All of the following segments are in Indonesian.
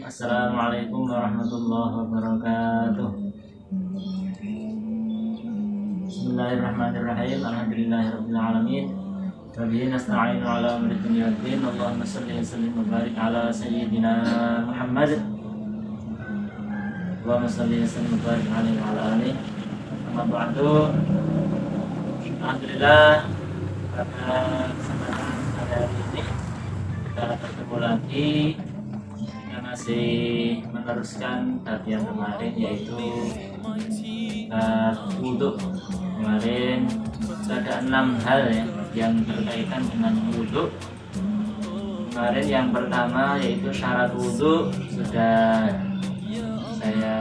Assalamualaikum warahmatullahi wabarakatuh. Bismillahirrahmanirrahim. Alhamdulillahirabbil alamin. Wa bihi nasta'inu ala umuri dunya waddin. Allahumma shalli wa sallim wa barik ala sayyidina Muhammad. Allahumma shalli wa sallim wa barik alaihi wa ala alihi. Amma ba'du. Alhamdulillah, pada kesempatan hari ini kita bertemu lagi. Kita masih meneruskan kajian kemarin, yaitu wudhu. Kemarin ada 6 hal ya yang berkaitan dengan wudhu. Kemarin yang pertama yaitu syarat wudhu sudah saya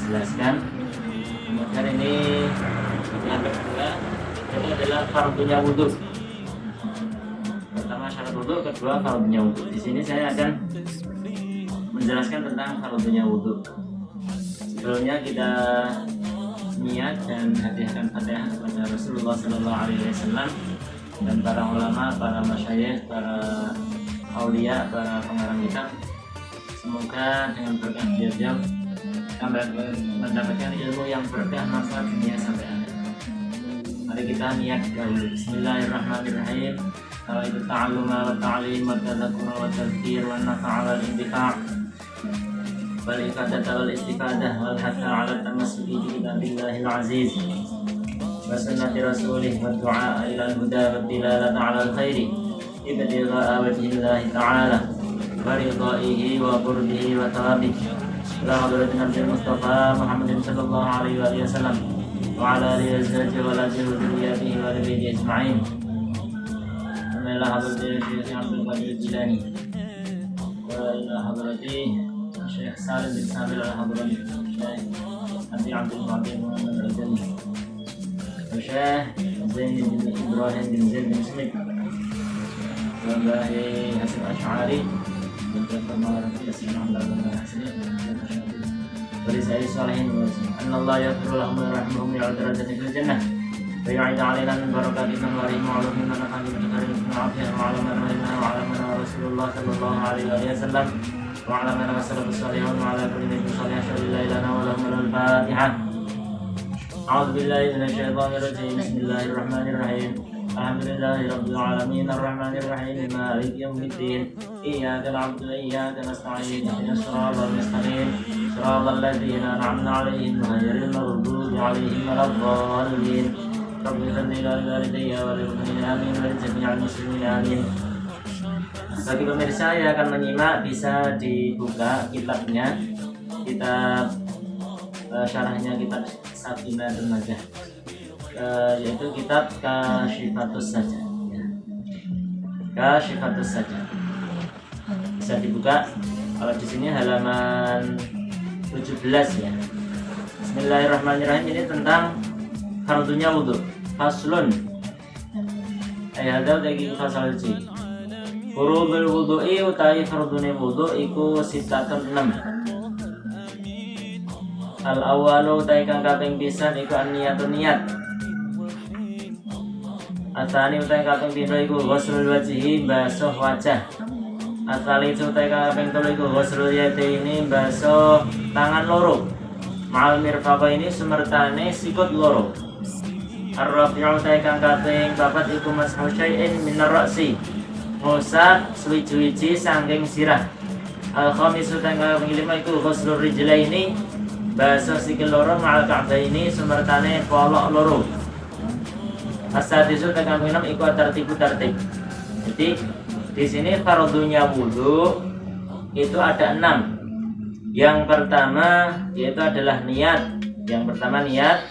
jelaskan. Kemudian ini yang kedua, ini adalah fardunya wudhu. Pertama syarat wudhu, kedua fardunya wudhu. Di sini saya akan menjelaskan tentang fardunya wudhu. Sebelumnya kita niat dan hadiahkan Fatihah kepada Rasulullah SAW dan para ulama, para masyayikh, para aulia, para pengarang kitab. Semoga dengan berkah beliau kita mendapatkan ilmu yang berkah, manfaat dunia sampai akhir. Mari kita niat dahulu. Bismillahirrahmanirrahim. Kalau itu ta'alluma wa ta'lim wa tadzakkura wa tadhkir wa nafa'a wal intifa' wal ifadah wal istifadah wal hatha 'ala tamassuki bi kitabillahi al-aziz wa sunnati rasulih wa du'a ila al-huda wa dilalata 'ala al-khairi ibtigha'a wajhillahi ta'ala wa ridaihi wa qurbihi wa thawabihi la hadratin nabiy Mustafa Muhammadin sallallahu alaihi wasallam wa ala alihi wa sahbihi wa dzurriyyatihi wa alihi ajma'in. Ila hadrati Syekh Abdul Qadir Jilani wa ila hadrati Syekh Salim bin Sabil al-Hadrami, Syekh Abi Abdul Qadir Muhammad al-Jani, Syekh Zain bin Ibrahim bin Zain bin Smith, Wallahi Hasan Ash'ari dan Muhammad Yasin Ahmad bin Hasan Barisai Salihin wa Allah yaghfiru lahum wa yarhamuhum wa ya'udhu fil jannah wa ya'id 'alaina min barakatihi wa rahim wa alamin wa nafa'in bi karim wa afiyah wa alaman wa alaman Rasulullah sallallahu alaihi wasallam wa alaman wa sallallahu salihun wa ala kulli nabiyyin salih sallallahu lana wa lahum al-fatihah. A'udzu billahi minasy syaithanir rajim. Bismillahirrahmanirrahim. Alhamdulillahi rabbil alamin arrahmanir rahim maliki yaumiddin iyyaka na'budu wa iyyaka nasta'in ihdinas siratal mustaqim siratal ladzina an'amta 'alaihim ghairil maghdubi 'alaihim waladdallin. Rabbi ighfir li walidayya wa lil mu'minina amin wa lil jami'il muslimin amin. Bagi pemirsa yang akan menyimak, bisa dibuka kitabnya, kitab syarahnya kitab Safinatul Majah, yaitu kitab Kasyifatus Sajah ya. Kasyifatus Sajah bisa dibuka. Kalau di sini halaman 17 ya. Bismillahirrahmanirrahim. Ini tentang fardunya wudhu. Faslun ayat lagi fasal ji. Furudul wudhu'i utawi fardune wudhu iku sitatun 6. Al awalu utawi kang kaping pisan iku an-niyatun niat. Asani utawi kaping pindho iku ghuslul wajhi, basuh wajah. Asali utawi kaping telu iku ghuslul yadaini, basuh tangan loro. Ma'al mirfaqaini semertane sikut loro. Ar-rafi'u utawi kang kaping papat iku mashu syai'in minar ra'si, ngusap suwi-wiji saking sirah. Al-khamisu utawi kaping 5 iku ghuslur rijlaini, basuh sikil loro ma'al ka'baini semertane polok loro. As-sadisu utawi kaping 6 iku tartibu tartib. Jadi di sini fardhunya wudhu itu ada 6. Yang pertama yaitu adalah niat. Yang pertama niat.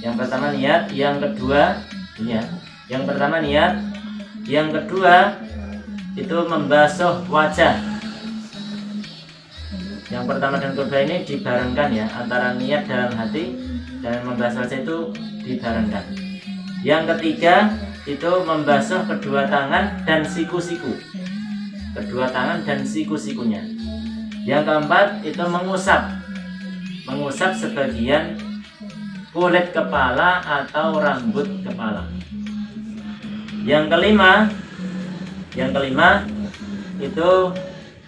Yang kedua niat. Yang pertama niat. Yang kedua itu membasuh wajah. Yang pertama dan kedua ini dibarengkan ya, antara niat dalam hati dan membasuh wajah itu dibarengkan. Yang ketiga itu membasuh kedua tangan dan siku-siku. Kedua tangan dan siku-sikunya. Yang keempat itu mengusap sebagian kulit kepala atau rambut kepala. Yang kelima itu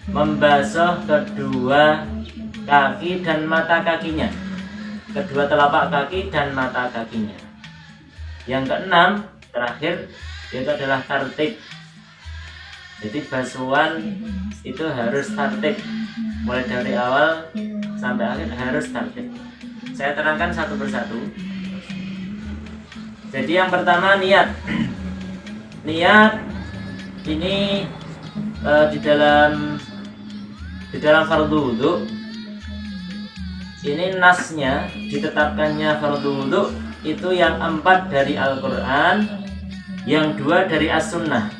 membasuh kedua kaki dan mata kakinya, kedua telapak kaki dan mata kakinya. Yang keenam terakhir itu adalah tartib. Jadi basuhan itu harus tartib, mulai dari awal sampai akhir harus tartib. Saya terangkan satu persatu. Jadi yang pertama niat. Niat ini di dalam fardu wudu ini nasnya ditetapkannya fardu wudu itu yang 4 dari Al-Quran, yang 2 dari As-Sunnah.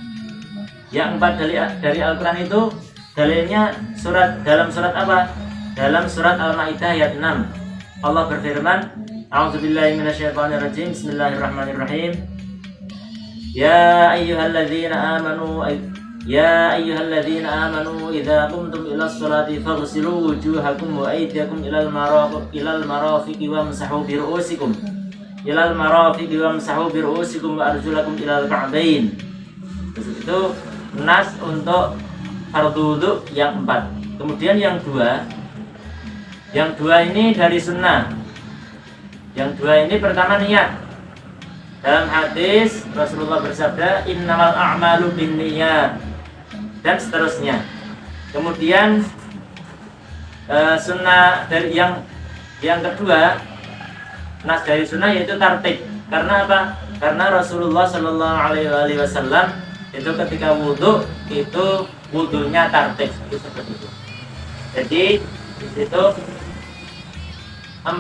Yang 4 dari Al-Quran itu dalilnya dalam surat apa? Dalam surat Al-Maidah ayat 6. Allah berfirman, A'udzubillahi minasyaitonirrajim. Bismillahirrahmanirrahim. Ya ayyuhalladzina amanu idza qumtum ilas sholati faghsilu wujuhakum wa aydiyakum ilal marafiqi wamsahu bi ru'usikum wa arjulakum ilal ka'bain. Itu nas untuk fardu wudu yang 4. Kemudian yang 2 ini dari sunnah. Yang 2 ini pertama niat. Dalam hadis Rasulullah bersabda, innamal a'malu binniyat, dan seterusnya. Kemudian sunnah dari yang kedua, nas dari sunnah yaitu tartib. Karena apa? Karena Rasulullah Shallallahu Alaihi Wasallam itu ketika wudhu itu wudhunya tartib, itu seperti itu. Jadi di situ 4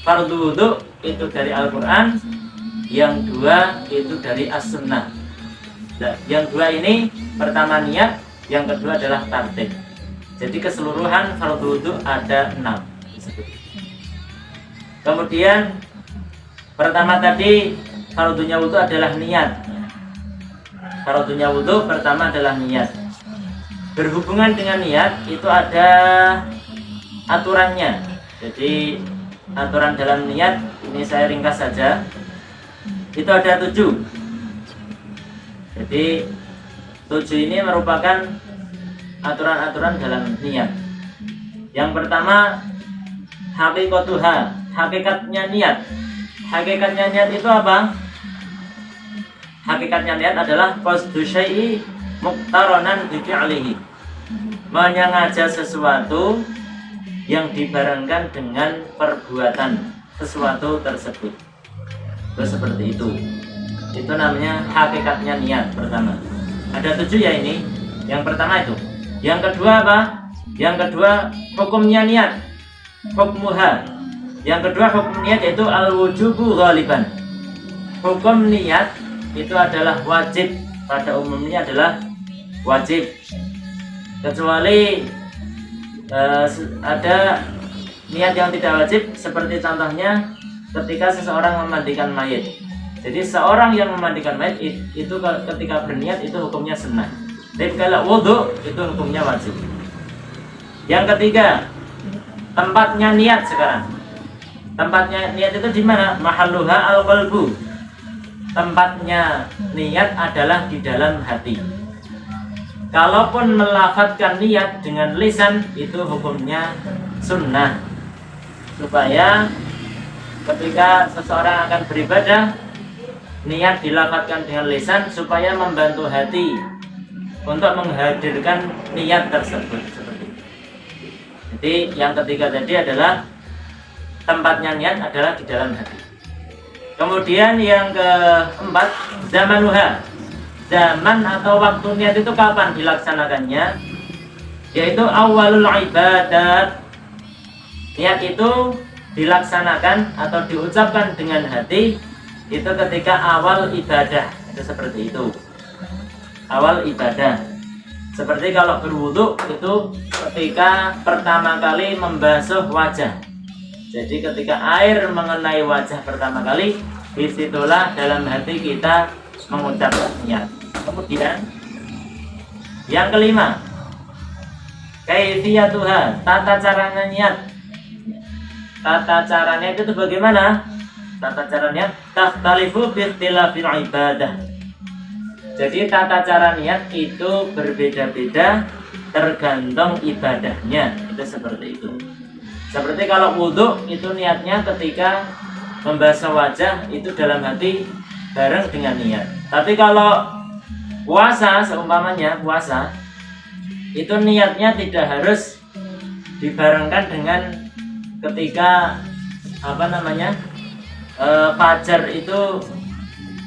fardu wudhu itu dari Al-Quran, yang 2 itu dari As-Sunnah. Yang 2 ini pertama niat, yang kedua adalah tartib. Jadi keseluruhan fardu wudhu ada 6. Kemudian pertama tadi fardunya wudhu adalah niat. Fardunya wudhu pertama adalah niat. Berhubungan dengan niat itu ada aturannya. Jadi aturan dalam niat ini saya ringkas saja. Itu ada 7. Jadi 7 ini merupakan aturan-aturan dalam niat. Yang pertama, hakikatnya niat. Hakikatnya niat itu apa? Hakikatnya niat adalah qasdu syai'i muqtaranan bi fi'lihi. Menyengaja sesuatu yang dibarengkan dengan perbuatan sesuatu tersebut. Terus seperti itu. Itu namanya hakikatnya niat pertama. Ada 7 ya ini. Yang pertama itu. Yang kedua apa? Yang kedua hukumnya niat. Hukmuha. Yang kedua hukum niat yaitu al-wujubu ghaliban. Hukum niat itu adalah wajib. Pada umumnya adalah wajib. Kecuali ada niat yang tidak wajib, seperti contohnya ketika seseorang memandikan mayit. Jadi seorang yang memandikan mayit itu ketika berniat itu hukumnya sunnah. Tapi kalau wudu itu hukumnya wajib. Yang ketiga, tempatnya niat sekarang. Tempatnya niat itu di mana? Mahalluha al-qalbu. Tempatnya niat adalah di dalam hati. Kalaupun melafadzkan niat dengan lisan itu hukumnya sunnah. Supaya ketika seseorang akan beribadah, niat dilafadzkan dengan lisan supaya membantu hati untuk menghadirkan niat tersebut. Jadi yang ketiga tadi adalah tempatnya niat adalah di dalam hati. Kemudian yang keempat, zamanuha. Zaman atau waktu niat itu kapan dilaksanakannya? Yaitu awalul ibadat. Niat itu dilaksanakan atau diucapkan dengan hati itu ketika awal ibadah. Itu seperti itu. Awal ibadah. Seperti kalau berwudu itu ketika pertama kali membasuh wajah. Jadi ketika air mengenai wajah pertama kali, disitulah dalam hati kita mengucapkan niat. Kemudian yang kelima, kaifiyatuha, tata caranya niat. Tata caranya itu bagaimana? Tata caranya takhtalifu bi ikhtilafil ibadah. Jadi tata cara niat itu berbeda-beda tergantung ibadahnya, itu seperti itu. Seperti kalau wudhu itu niatnya ketika membasuh wajah itu dalam hati bareng dengan niat. Tapi kalau puasa, seumpamanya puasa itu niatnya tidak harus dibarengkan dengan ketika fajar itu,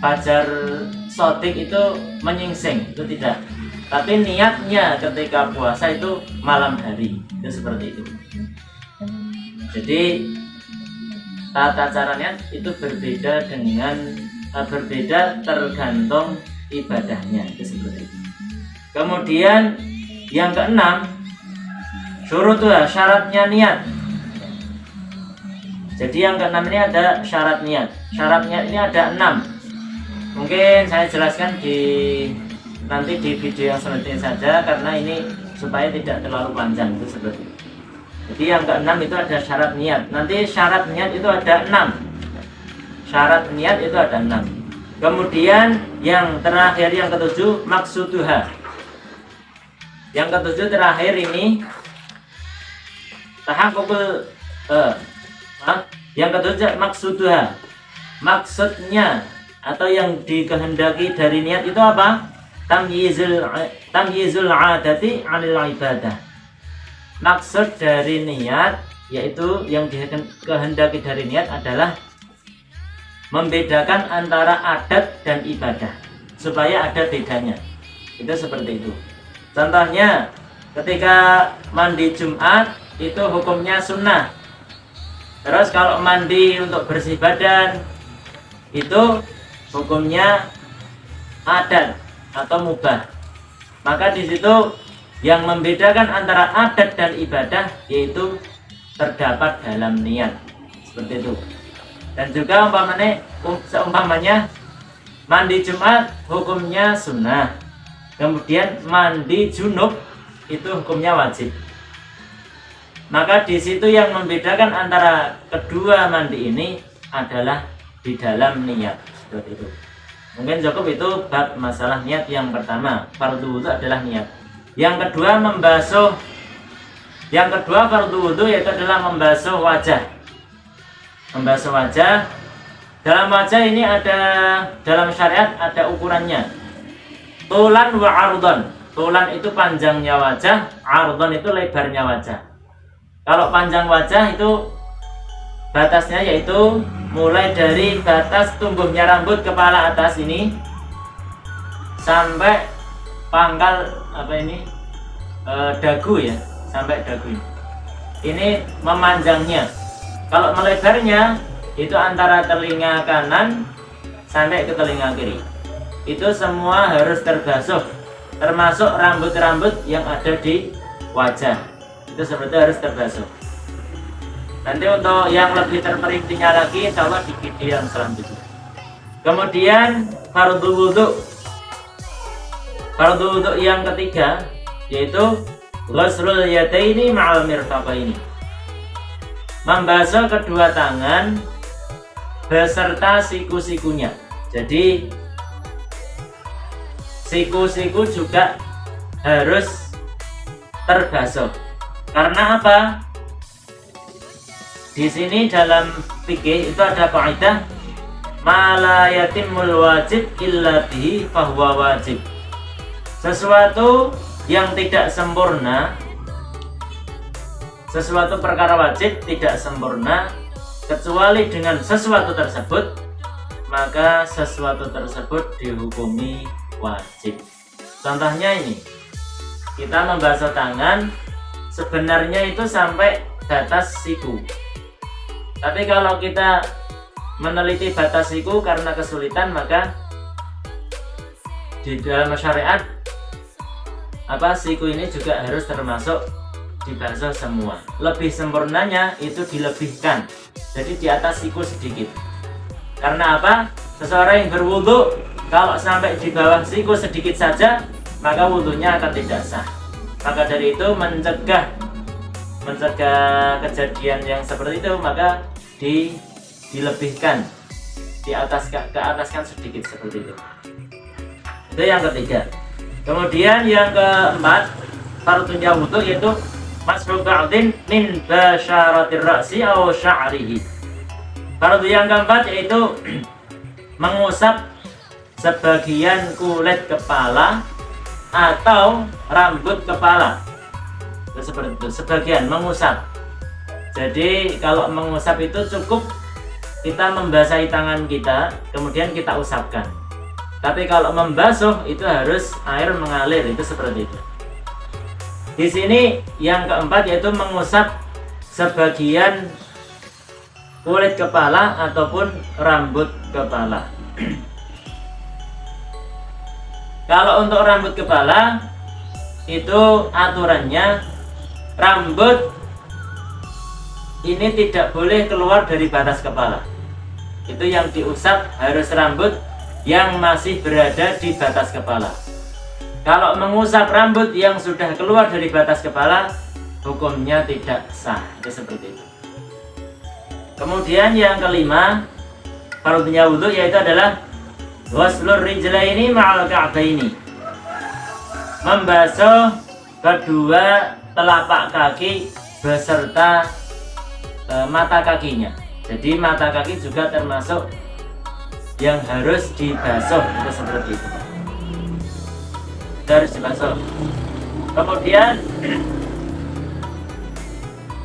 fajar sodik itu menyingsing, itu tidak. Tapi niatnya ketika puasa itu malam hari, itu seperti itu. Jadi tata caranya itu berbeda tergantung ibadahnya, itu seperti itu. Kemudian yang keenam, syurutuha, syaratnya niat. Jadi yang keenam ini ada syarat niat. Syaratnya ini ada 6. Mungkin saya jelaskan nanti di video yang selanjutnya saja, karena ini supaya tidak terlalu panjang, itu seperti itu. Jadi yang keenam itu ada syarat niat. Nanti syarat niat itu ada 6. Syarat niat itu ada 6. Kemudian yang terakhir, yang ketujuh, maksuduha. Yang ketujuh terakhir ini tahaqqul yang ketujuh maksuduha. Maksudnya atau yang dikehendaki dari niat itu apa? Tamyizul adati 'anil ibadah. Maksud dari niat, yaitu yang dikehendaki dari niat adalah membedakan antara adat dan ibadah, supaya ada bedanya. Itu seperti itu. Contohnya ketika mandi Jumat itu hukumnya sunnah. Terus kalau mandi untuk bersih badan itu hukumnya adat atau mubah. Maka di situ yang membedakan antara adat dan ibadah yaitu terdapat dalam niat, seperti itu. Dan juga seumpamanya mandi Jumat hukumnya sunnah, kemudian mandi junub itu hukumnya wajib. Maka di situ yang membedakan antara kedua mandi ini adalah di dalam niat, seperti itu. Mungkin cukup itu bab masalah niat yang pertama. Fardhu wudhu adalah niat. Yang kedua fardhu wudhu yaitu adalah membasuh wajah. Membasuh wajah. Dalam wajah ini dalam syariat ada ukurannya. Tulan wa ardon. Tulan itu panjangnya wajah, ardon itu lebarnya wajah. Kalau panjang wajah itu batasnya yaitu mulai dari batas tumbuhnya rambut kepala atas ini sampai pangkal dagu ya, sampai dagu ini. Ini memanjangnya. Kalau melebarnya itu antara telinga kanan sampai ke telinga kiri. Itu semua harus terbasuh, termasuk rambut-rambut yang ada di wajah. Itu seperti harus terbasuh. Nanti untuk yang lebih terperincinya lagi insya Allah di video yang selanjutnya. Kemudian fardhu wudhu. Fardhu wudhu yang ketiga yaitu ghuslul yadaini ma'al mirfaqaini. Membasuh kedua tangan beserta siku-sikunya. Jadi siku-siku juga harus terbasuh. Karena apa? Di sini dalam fikih itu ada kaidah ma la yatimul wajib illa bihi fahuwa wajib. Sesuatu yang tidak sempurna, sesuatu perkara wajib tidak sempurna kecuali dengan sesuatu tersebut, maka sesuatu tersebut dihukumi wajib. Contohnya ini, kita membasuh tangan sebenarnya itu sampai batas siku. Tapi kalau kita meneliti batas siku karena kesulitan, maka di dalam syariat siku ini juga harus termasuk dibasuh semua. Lebih sempurnanya itu dilebihkan, jadi di atas siku sedikit. Karena apa? Seseorang yang berwudu kalau sampai di bawah siku sedikit saja, maka wudunya akan tidak sah. Maka dari itu mencegah kejadian yang seperti itu, maka dilebihkan, keataskan sedikit, seperti itu. Itu yang ketiga. Kemudian yang keempat, fardunya wudu yaitu mashu ba'din min basyaratir ra'si aw sya'rihi. Fardu yang keempat yaitu mengusap sebagian kulit kepala atau rambut kepala. Itu seperti itu, sebagian mengusap. Jadi kalau mengusap itu cukup kita membasahi tangan kita, kemudian kita usapkan. Tapi kalau membasuh itu harus air mengalir, itu seperti itu. Di sini yang keempat yaitu mengusap sebagian kulit kepala ataupun rambut kepala. Kalau untuk rambut kepala itu aturannya rambut ini tidak boleh keluar dari batas kepala. Itu yang diusap harus rambut yang masih berada di batas kepala. Kalau mengusap rambut yang sudah keluar dari batas kepala, hukumnya tidak sah. Itu seperti itu. Kemudian yang kelima, fardunya wudu yaitu adalah ghuslur rijlaini ma'al ka'baini. Membasuh kedua telapak kaki beserta mata kakinya. Jadi mata kaki juga termasuk yang harus dibasuh, itu seperti itu. Harus dibasuh. Kemudian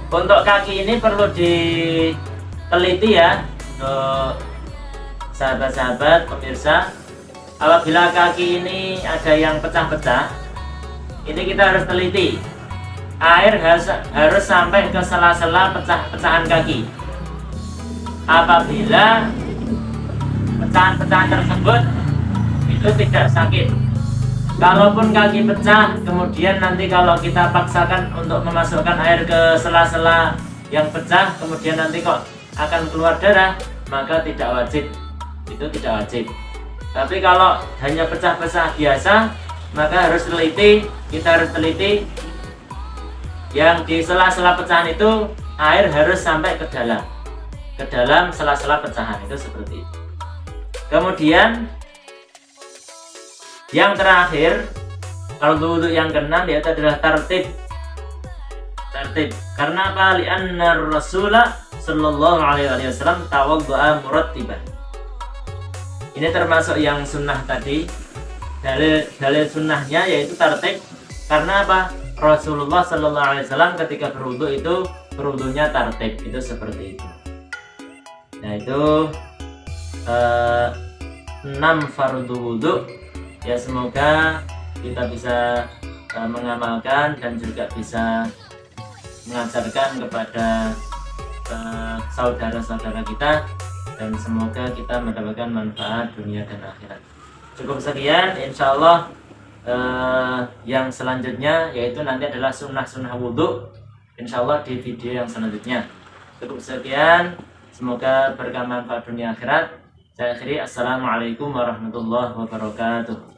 untuk kaki ini perlu diteliti ya, untuk sahabat-sahabat pemirsa. Apabila kaki ini ada yang pecah-pecah, ini kita harus teliti. Air harus sampai ke sela-sela pecahan kaki. Apabila pecahan-pecahan tersebut itu tidak sakit. Kalaupun kaki pecah, kemudian nanti kalau kita paksakan untuk memasukkan air ke sela-sela yang pecah, kemudian nanti kok akan keluar darah, maka tidak wajib. Itu tidak wajib. Tapi kalau hanya pecah-pecah biasa, maka harus teliti. Kita harus teliti yang di sela-sela pecahan itu air harus sampai ke dalam sela-sela pecahan, itu seperti itu. Kemudian yang terakhir, kalau wudu yang keenam yaitu adalah tartib. Karena apa? Li'anna Rasulullah sallallahu alaihi wasallam tawaddu'a murattiban. Ini termasuk yang sunnah tadi. Dalil sunnahnya yaitu tartib. Karena apa? Rasulullah sallallahu alaihi wasallam ketika berwudu itu berwudunya tartib, itu seperti itu. Nah itu 6 fardu wudu. Ya semoga kita bisa mengamalkan dan juga bisa mengajarkan kepada saudara-saudara kita, dan semoga kita mendapatkan manfaat dunia dan akhirat. Cukup sekian, insya Allah yang selanjutnya yaitu nanti adalah sunnah-sunnah wudhu, insya Allah di video yang selanjutnya. Cukup sekian, semoga berkah manfaat dunia akhirat. Saya akhiri, assalamualaikum warahmatullahi wabarakatuh.